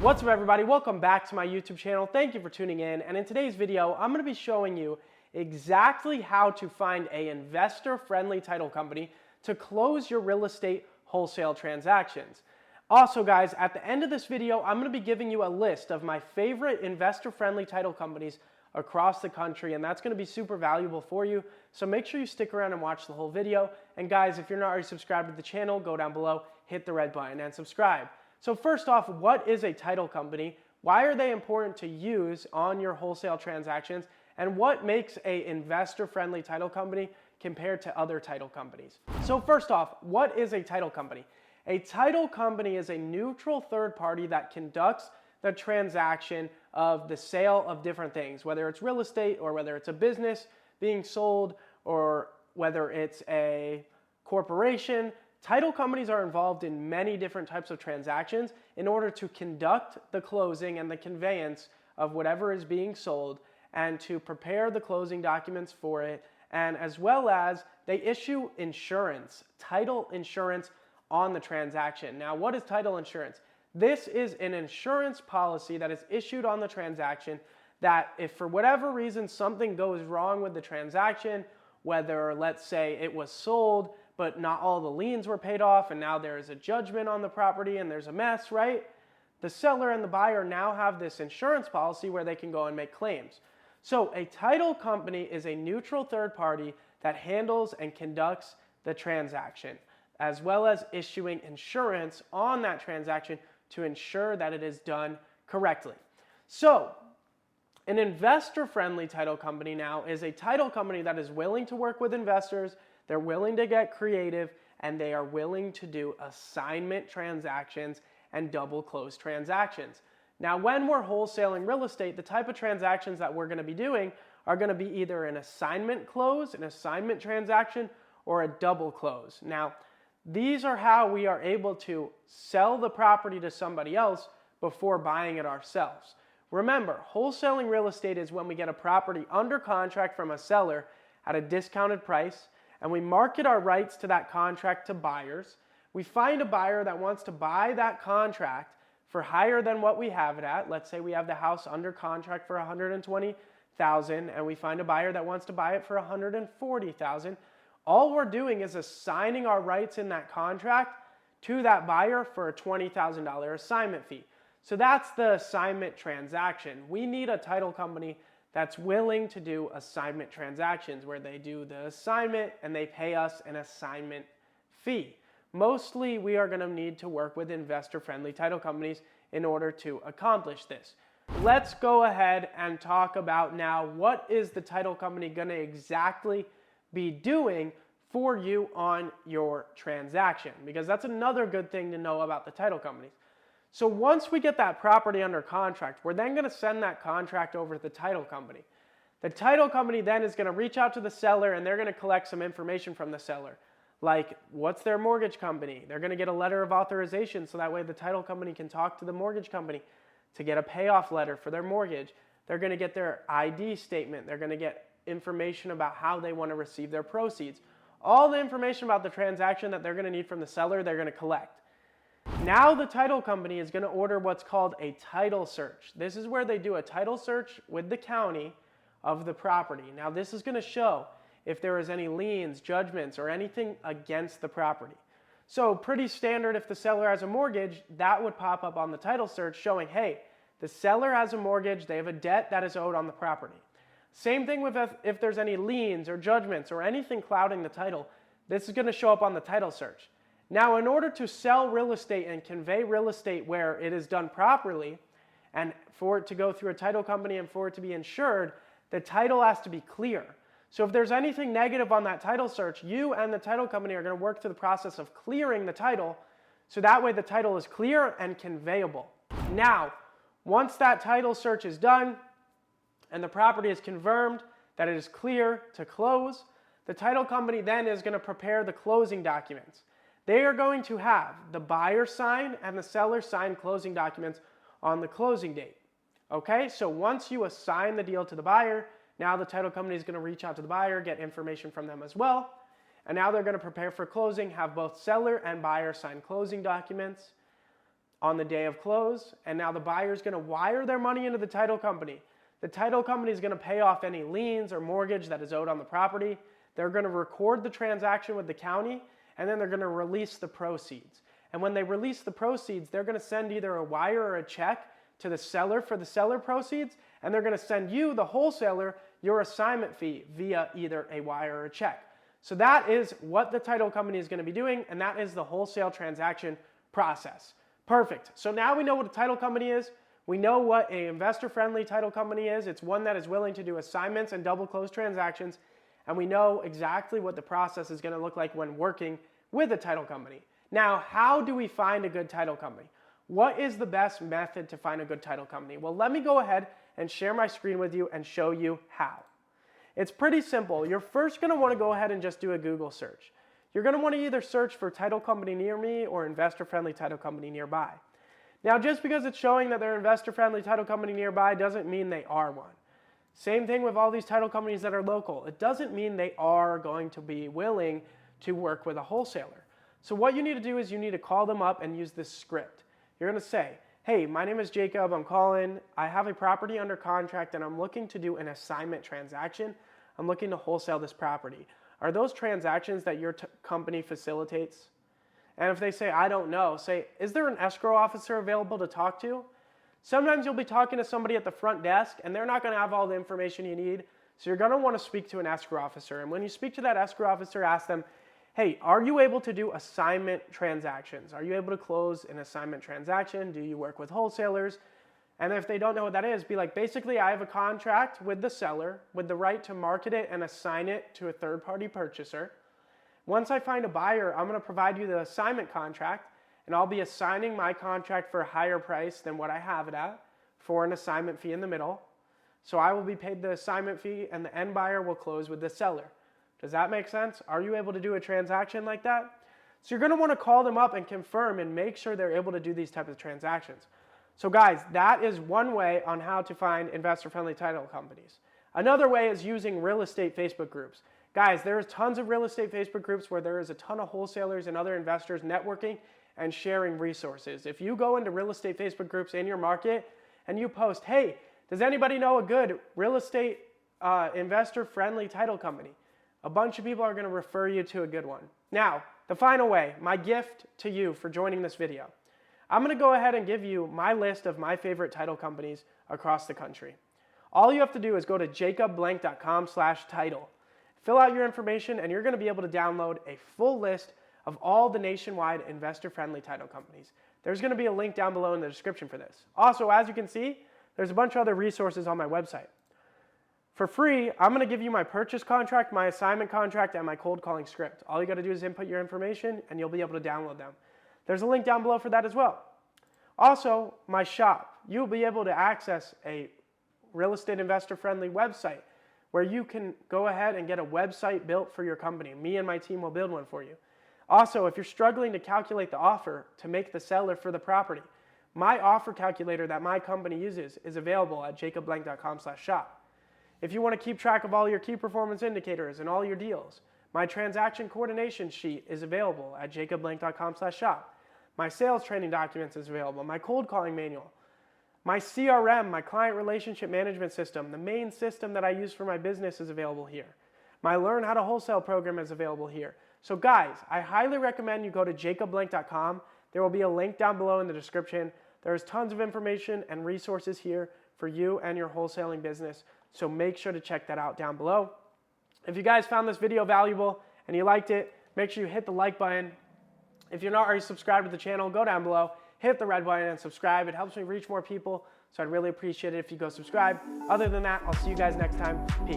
What's up everybody, welcome back to my YouTube channel. Thank you for tuning in, and in today's video I'm going to be showing you exactly how to find an investor-friendly title company to close your real estate wholesale transactions. Also guys, at the end of this video I'm going to be giving you a list of my favorite investor-friendly title companies across the country, and that's going to be super valuable for you, so make sure you stick around and watch the whole video. And guys, if you're not already subscribed to the channel, go down below, hit the red button and subscribe. So first off, what is a title company? Why are they important to use on your wholesale transactions? And what makes an investor-friendly title company compared to other title companies? So first off, what is a title company? A title company is a neutral third party that conducts the transaction of the sale of different things, whether it's real estate or whether it's a business being sold or whether it's a corporation. Title companies are involved in many different types of transactions in order to conduct the closing and the conveyance of whatever is being sold and to prepare the closing documents for it, and as well as they issue insurance, title insurance on the transaction. Now, what is title insurance? This is an insurance policy that is issued on the transaction that if for whatever reason something goes wrong with the transaction, whether let's say it was sold but not all the liens were paid off and now there is a judgment on the property and there's a mess, right? The seller and the buyer now have this insurance policy where they can go and make claims. So a title company is a neutral third party that handles and conducts the transaction, as well as issuing insurance on that transaction to ensure that it is done correctly. So an investor-friendly title company now is a title company that is willing to work with investors, they're willing to get creative, and they are willing to do assignment transactions and double close transactions. Now, when we're wholesaling real estate, the type of transactions that we're going to be doing are going to be either an assignment close, an assignment transaction, or a double close. Now, these are how we are able to sell the property to somebody else before buying it ourselves. Remember, wholesaling real estate is when we get a property under contract from a seller at a discounted price, and we market our rights to that contract to buyers. We find a buyer that wants to buy that contract for higher than what we have it at. Let's say we have the house under contract for $120,000 and we find a buyer that wants to buy it for $140,000. All we're doing is assigning our rights in that contract to that buyer for a $20,000 assignment fee. So that's the assignment transaction. We need a title company that's willing to do assignment transactions where they do the assignment and they pay us an assignment fee. Mostly we are going to need to work with investor-friendly title companies in order to accomplish this. Let's go ahead and talk about now what is the title company going to exactly be doing for you on your transaction, because that's another good thing to know about the title companies. So once we get that property under contract, we're then going to send that contract over to the title company. The title company then is going to reach out to the seller and they're going to collect some information from the seller, like what's their mortgage company. They're going to get a letter of authorization so that way the title company can talk to the mortgage company to get a payoff letter for their mortgage. They're going to get their ID statement. They're going to get information about how they want to receive their proceeds. All the information about the transaction that they're going to need from the seller, they're going to collect. Now the title company is going to order what's called a title search. This is where they do a title search with the county of the property. Now this is going to show if there is any liens, judgments, or anything against the property. So pretty standard, if the seller has a mortgage, that would pop up on the title search showing, hey, the seller has a mortgage, they have a debt that is owed on the property. Same thing with if there's any liens or judgments or anything clouding the title, this is going to show up on the title search. Now, in order to sell real estate and convey real estate where it is done properly, and for it to go through a title company and for it to be insured, the title has to be clear. So if there's anything negative on that title search, you and the title company are going to work through the process of clearing the title, so that way the title is clear and conveyable. Now, once that title search is done and the property is confirmed that it is clear to close, the title company then is going to prepare the closing documents. They are going to have the buyer sign and the seller sign closing documents on the closing date. Okay, so once you assign the deal to the buyer, now the title company is going to reach out to the buyer, get information from them as well, and now they're going to prepare for closing, have both seller and buyer sign closing documents. on the day of close, and now the buyer is going to wire their money into the title company. The title company is going to pay off any liens or mortgage that is owed on the property. They're going to record the transaction with the county, and then they're going to release the proceeds. And when they release the proceeds, they're going to send either a wire or a check to the seller for the seller proceeds, and they're going to send you, the wholesaler, your assignment fee via either a wire or a check. So that is what the title company is going to be doing, and that is the wholesale transaction process. Perfect. So now we know what a title company is. We know what an investor-friendly title company is. It's one that is willing to do assignments and double close transactions, and we know exactly what the process is going to look like when working with a title company. Now, how do we find a good title company? What is the best method to find a good title company? Well, let me go ahead and share my screen with you and show you how. It's pretty simple. You're first going to want to go ahead and just do a Google search. You're going to want to either search for title company near me or investor-friendly title company nearby. Now, just because it's showing that they're investor-friendly title company nearby doesn't mean they are one. Same thing with all these title companies that are local. It doesn't mean they are going to be willing to work with a wholesaler. So what you need to do is you need to call them up and use this script. You're going to say, hey, my name is Jacob, I'm calling, I have a property under contract and I'm looking to do an assignment transaction. I'm looking to wholesale this property. Are those transactions that your company facilitates? And if they say, I don't know, say, is there an escrow officer available to talk to? Sometimes you'll be talking to somebody at the front desk and they're not going to have all the information you need. So you're going to want to speak to an escrow officer. And when you speak to that escrow officer, ask them, hey, are you able to do assignment transactions? Are you able to close an assignment transaction? Do you work with wholesalers? And if they don't know what that is, be like, basically, I have a contract with the seller with the right to market it and assign it to a third-party purchaser. Once I find a buyer, I'm going to provide you the assignment contract, and I'll be assigning my contract for a higher price than what I have it at for an assignment fee in the middle. So I will be paid the assignment fee, and the end buyer will close with the seller. Does that make sense? Are you able to do a transaction like that? So you're going to want to call them up and confirm and make sure they're able to do these types of transactions. So guys, that is one way on how to find investor-friendly title companies. Another way is using real estate Facebook groups. Guys, there's tons of real estate Facebook groups where there is a ton of wholesalers and other investors networking and sharing resources. If you go into real estate Facebook groups in your market and you post, hey, does anybody know a good real estate investor-friendly title company? A bunch of people are going to refer you to a good one. Now, the final way, my gift to you for joining this video. I'm going to go ahead and give you my list of my favorite title companies across the country. All you have to do is go to jacobblank.com/title. Fill out your information and you're going to be able to download a full list of all the nationwide investor-friendly title companies. There's going to be a link down below in the description for this. Also, as you can see, there's a bunch of other resources on my website. For free, I'm going to give you my purchase contract, my assignment contract, and my cold calling script. All you got to do is input your information and you'll be able to download them. There's a link down below for that as well. Also, my shop. You'll be able to access a real estate investor-friendly website where you can go ahead and get a website built for your company. Me and my team will build one for you. Also, if you're struggling to calculate the offer to make the seller for the property, my offer calculator that my company uses is available at jacobblank.com/shop. If you want to keep track of all your key performance indicators and all your deals, my transaction coordination sheet is available at jacobblank.com/shop. My sales training documents is available. My cold calling manual. My CRM, my client relationship management system, the main system that I use for my business is available here. My Learn How to Wholesale program is available here. So guys, I highly recommend you go to jacobblank.com. There will be a link down below in the description. There's tons of information and resources here for you and your wholesaling business. So make sure to check that out down below. If you guys found this video valuable and you liked it, make sure you hit the like button. If you're not already subscribed to the channel, go down below, hit the red button and subscribe. It helps me reach more people, so I'd really appreciate it if you go subscribe. Other than that, I'll see you guys next time. Peace.